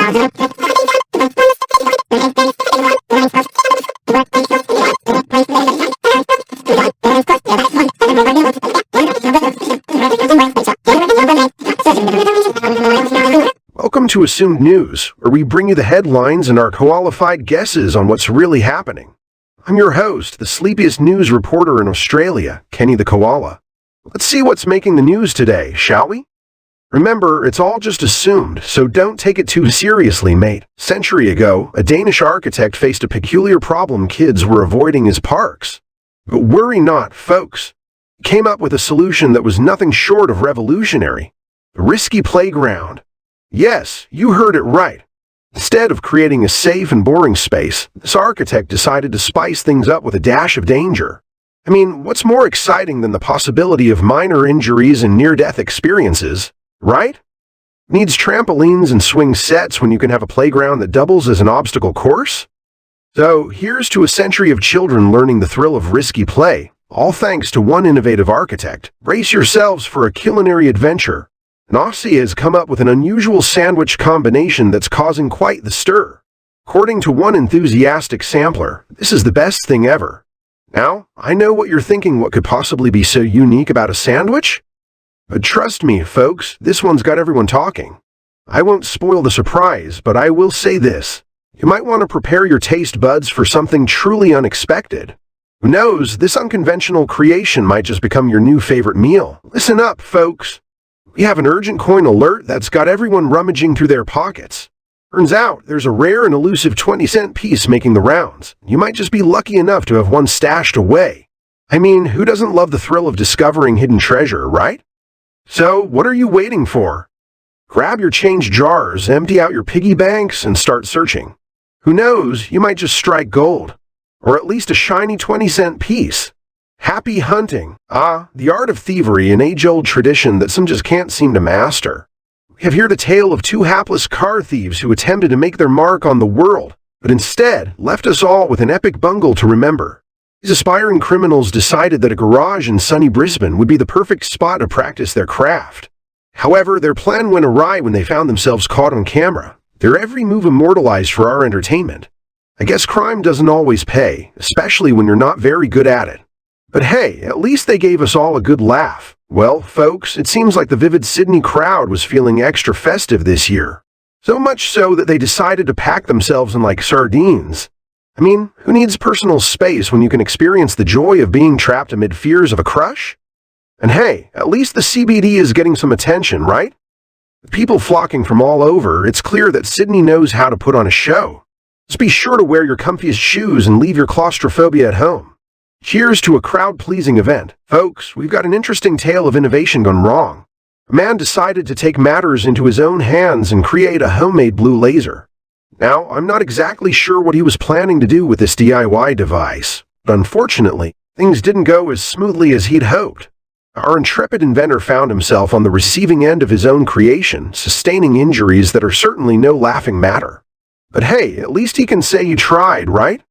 Welcome to Assumed News, where we bring you the headlines and our qualified guesses on what's really happening. I'm your host, the sleepiest news reporter in Australia, Kenny the Koala. Let's see what's making the news today, shall we? Remember, it's all just assumed, so don't take it too seriously, mate. A century ago, a Danish architect faced a peculiar problem kids were avoiding his parks. But worry not, folks. He came up with a solution that was nothing short of revolutionary. The risky playground. Yes, you heard it right. Instead of creating a safe and boring space, this architect decided to spice things up with a dash of danger. I mean, what's more exciting than the possibility of minor injuries and near-death experiences, right? Needs trampolines and swing sets when you can have a playground that doubles as an obstacle course? So, here's to a century of children learning the thrill of risky play, all thanks to one innovative architect. Brace yourselves for a culinary adventure. An Aussie has come up with an unusual sandwich combination that's causing quite the stir. According to one enthusiastic sampler, this is the best thing ever. Now, I know what you're thinking, what could possibly be so unique about a sandwich? But trust me, folks, this one's got everyone talking. I won't spoil the surprise, but I will say this. You might want to prepare your taste buds for something truly unexpected. Who knows, this unconventional creation might just become your new favorite meal. Listen up, folks. We have an urgent coin alert that's got everyone rummaging through their pockets. Turns out, there's a rare and elusive 20-cent piece making the rounds. You might just be lucky enough to have one stashed away. I mean, who doesn't love the thrill of discovering hidden treasure, right? So, what are you waiting for? Grab your change jars, empty out your piggy banks, and start searching. Who knows, you might just strike gold. Or at least a shiny 20-cent piece. Happy hunting. The art of thievery, an age-old tradition that some just can't seem to master. We have here the tale of two hapless car thieves who attempted to make their mark on the world, but instead left us all with an epic bungle to remember. These aspiring criminals decided that a garage in sunny Brisbane would be the perfect spot to practice their craft. However, their plan went awry when they found themselves caught on camera, their every move immortalized for our entertainment. I guess crime doesn't always pay, especially when you're not very good at it. But hey, at least they gave us all a good laugh. Well, folks, it seems like the vivid Sydney crowd was feeling extra festive this year. So much so that they decided to pack themselves in like sardines. I mean, who needs personal space when you can experience the joy of being trapped amid fears of a crush? And hey, at least the CBD is getting some attention, right? With people flocking from all over, it's clear that Sydney knows how to put on a show. Just be sure to wear your comfiest shoes and leave your claustrophobia at home. Cheers to a crowd-pleasing event. Folks, we've got an interesting tale of innovation gone wrong. A man decided to take matters into his own hands and create a homemade blue laser. Now, I'm not exactly sure what he was planning to do with this DIY device, but unfortunately, things didn't go as smoothly as he'd hoped. Our intrepid inventor found himself on the receiving end of his own creation, sustaining injuries that are certainly no laughing matter. But hey, at least he can say he tried, right?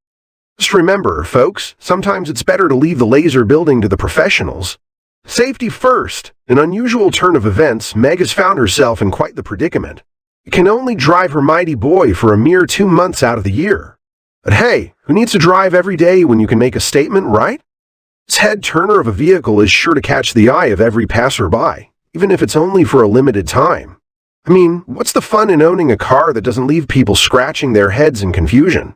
Just remember, folks, sometimes it's better to leave the laser building to the professionals. Safety first. An unusual turn of events, Meg has found herself in quite the predicament. It can only drive her mighty boy for a mere 2 months out of the year. But hey, who needs to drive every day when you can make a statement, right? This head turner of a vehicle is sure to catch the eye of every passerby, even if it's only for a limited time. I mean, what's the fun in owning a car that doesn't leave people scratching their heads in confusion?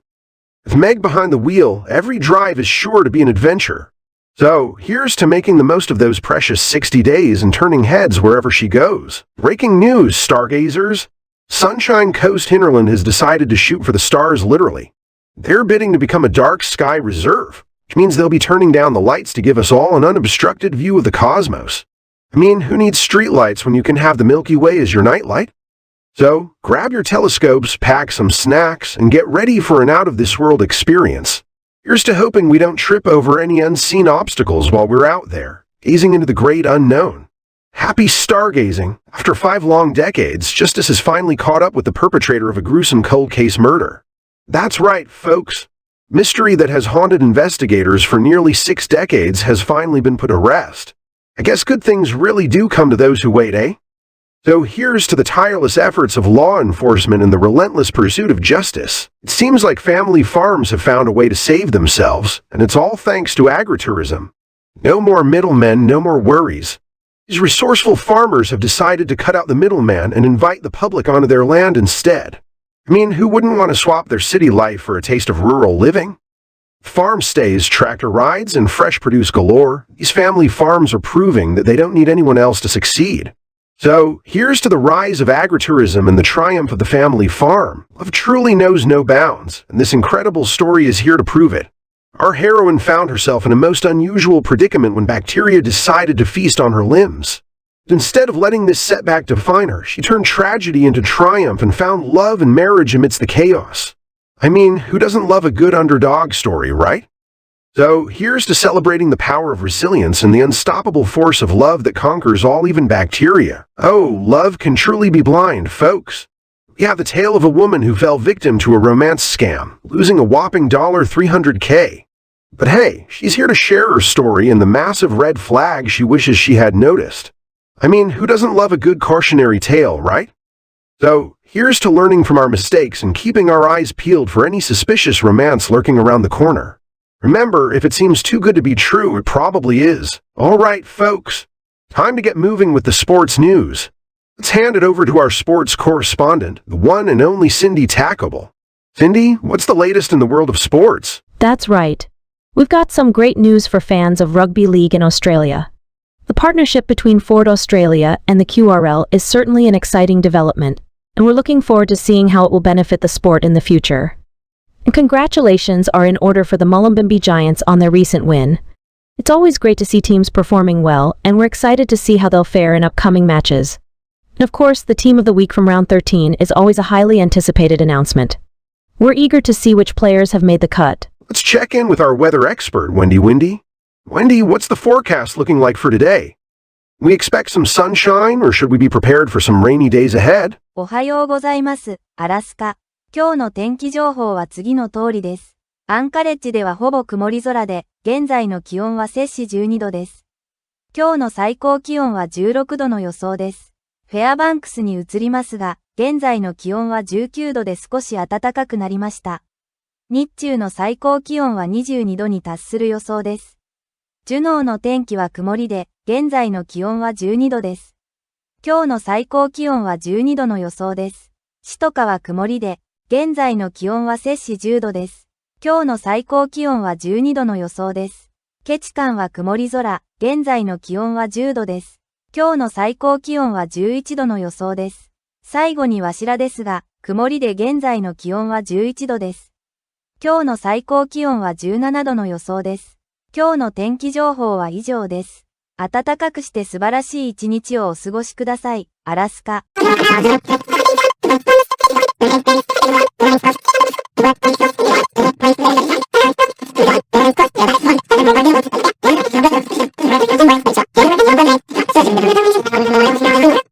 With Meg behind the wheel, every drive is sure to be an adventure. So, here's to making the most of those precious 60 days and turning heads wherever she goes. Breaking news, stargazers! Sunshine Coast Hinterland has decided to shoot for the stars literally. They're bidding to become a dark sky reserve, which means they'll be turning down the lights to give us all an unobstructed view of the cosmos. I mean, who needs streetlights when you can have the Milky Way as your nightlight? So, grab your telescopes, pack some snacks, and get ready for an out-of-this-world experience. Here's to hoping we don't trip over any unseen obstacles while we're out there, gazing into the great unknown. Happy stargazing! After 5 long decades, justice has finally caught up with the perpetrator of a gruesome cold case murder. That's right, folks. Mystery that has haunted investigators for nearly 6 decades has finally been put to rest. I guess good things really do come to those who wait, eh? So here's to the tireless efforts of law enforcement and the relentless pursuit of justice. It seems like family farms have found a way to save themselves, and it's all thanks to agritourism. No more middlemen, no more worries. These resourceful farmers have decided to cut out the middleman and invite the public onto their land instead. I mean, who wouldn't want to swap their city life for a taste of rural living? Farm stays, tractor rides, and fresh produce galore. These family farms are proving that they don't need anyone else to succeed. So, here's to the rise of agritourism and the triumph of the family farm. Love truly knows no bounds, and this incredible story is here to prove it. Our heroine found herself in a most unusual predicament when bacteria decided to feast on her limbs. Instead of letting this setback define her, she turned tragedy into triumph and found love and marriage amidst the chaos. I mean, who doesn't love a good underdog story, right? So, here's to celebrating the power of resilience and the unstoppable force of love that conquers all, even bacteria. Oh, love can truly be blind, folks. We have the tale of a woman who fell victim to a romance scam, losing a whopping $300K. But hey, she's here to share her story and the massive red flag she wishes she had noticed. I mean, who doesn't love a good cautionary tale, right? So, here's to learning from our mistakes and keeping our eyes peeled for any suspicious romance lurking around the corner. Remember, if it seems too good to be true, it probably is. Alright, folks. Time to get moving with the sports news. Let's hand it over to our sports correspondent, the one and only Tacobell. Cindy, what's the latest in the world of sports? That's right. We've got some great news for fans of rugby league in Australia. The partnership between Ford Australia and the QRL is certainly an exciting development, and we're looking forward to seeing how it will benefit the sport in the future. And congratulations are in order for the Mullumbimby Giants on their recent win. It's always great to see teams performing well, and we're excited to see how they'll fare in upcoming matches. And of course, the team of the week from round 13 is always a highly anticipated announcement. We're eager to see which players have made the cut. Let's check in with our weather expert, Wendy. Wendy, what's the forecast looking like for today? We expect some sunshine, or should we be prepared for some rainy days ahead? おはようございます、アラスカ。今日の天気情報は次の通りです。アンカレッジではほぼ曇り空で、現在の気温は摂氏12度です。今日の最高気温は16度の予想です。フェアバンクスに移りますが、現在の気温は19度で少し暖かくなりました。日中の最高気温は22度に達する予想です。ジュノーの天気は曇りで、現在の気温は12度です。今日の最高気温は12度の予想です。シトカは曇りで、現在の気温は摂氏10度です。今日の最高気温は12度の予想です。ケチカンは曇り空、現在の気温は10度です。今日の最高気温は11度の予想です。最後にワシラですが、曇りで現在の気温は11度です。今日の最高気温は17度の予想です。今日の天気情報は以上です。暖かくして素晴らしい一日をお過ごしください。アラスカ。